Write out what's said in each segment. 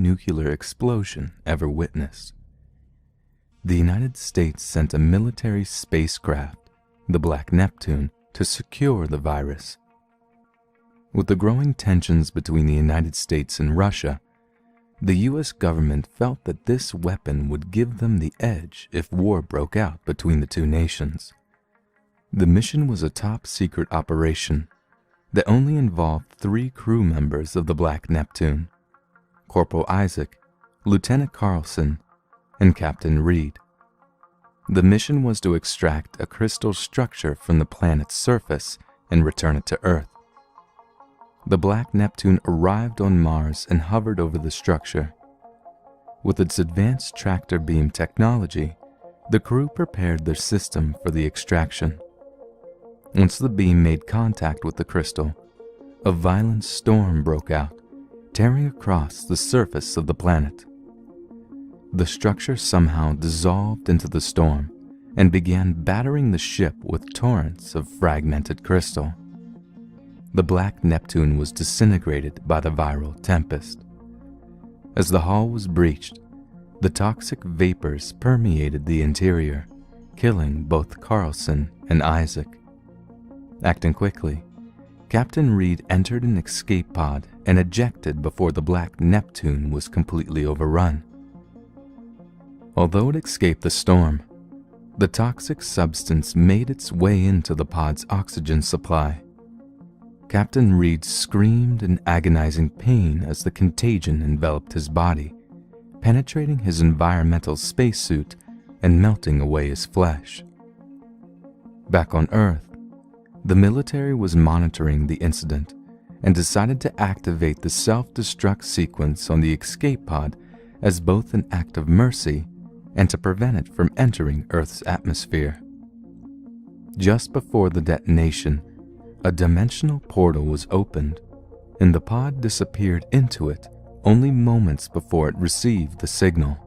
nuclear explosion ever witnessed. The United States sent a military spacecraft, the Black Neptune, to secure the virus. With the growing tensions between the United States and Russia, the U.S. government felt that this weapon would give them the edge if war broke out between the two nations. The mission was a top-secret operation that only involved 3 crew members of the Black Neptune: Corporal Isaac, Lieutenant Carlson, and Captain Reed. The mission was to extract a crystal structure from the planet's surface and return it to Earth. The Black Neptune arrived on Mars and hovered over the structure. With its advanced tractor beam technology, the crew prepared their system for the extraction. Once the beam made contact with the crystal, a violent storm broke out, tearing across the surface of the planet. The structure somehow dissolved into the storm and began battering the ship with torrents of fragmented crystal. The Black Neptune was disintegrated by the viral tempest. As the hull was breached, the toxic vapors permeated the interior, killing both Carlson and Isaac. Acting quickly, Captain Reed entered an escape pod and ejected before the Black Neptune was completely overrun. Although it escaped the storm, the toxic substance made its way into the pod's oxygen supply. Captain Reed screamed in agonizing pain as the contagion enveloped his body, penetrating his environmental spacesuit and melting away his flesh. Back on Earth, the military was monitoring the incident and decided to activate the self-destruct sequence on the escape pod as both an act of mercy and to prevent it from entering Earth's atmosphere. Just before the detonation, a dimensional portal was opened, and the pod disappeared into it only moments before it received the signal.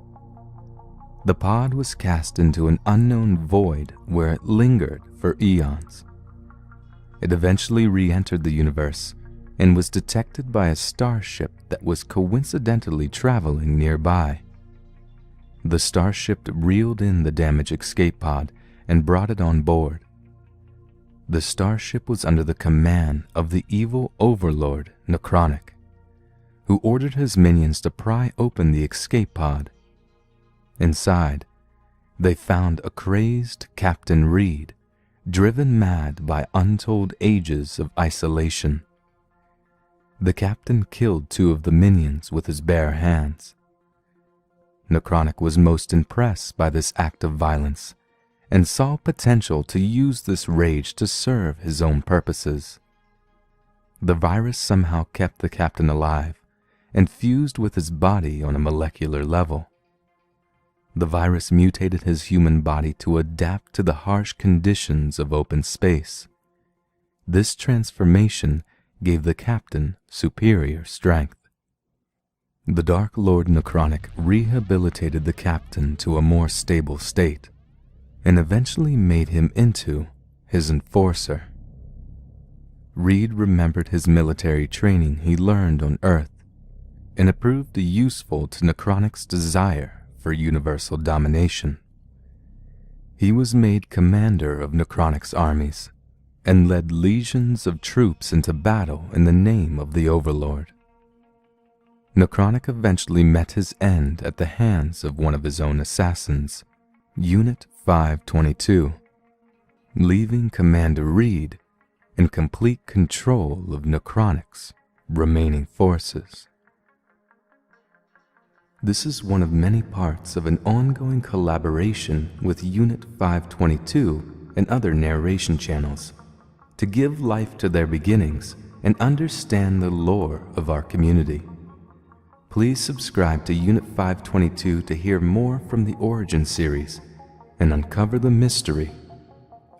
The pod was cast into an unknown void where it lingered for eons. It eventually re-entered the universe and was detected by a starship that was coincidentally traveling nearby. The starship reeled in the damaged escape pod and brought it on board. The starship was under the command of the evil overlord Necronic, who ordered his minions to pry open the escape pod. Inside, they found a crazed Captain Reed, driven mad by untold ages of isolation. The captain killed 2 of the minions with his bare hands. Necronic was most impressed by this act of violence and saw potential to use this rage to serve his own purposes. The virus somehow kept the captain alive and fused with his body on a molecular level. The virus mutated his human body to adapt to the harsh conditions of open space. This transformation gave the captain superior strength. The Dark Lord Necronic rehabilitated the captain to a more stable state and eventually made him into his enforcer. Reed remembered his military training he learned on Earth, and it proved useful to Necronic's desire for universal domination. He was made commander of Necronic's armies and led legions of troops into battle in the name of the Overlord. Necronic eventually met his end at the hands of one of his own assassins, Unit 522, leaving Commander Reed in complete control of Necronic's remaining forces. This is one of many parts of an ongoing collaboration with Unit 522 and other narration channels to give life to their beginnings and understand the lore of our community. Please subscribe to Unit 522 to hear more from the Origin series and uncover the mystery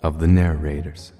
of the narrators.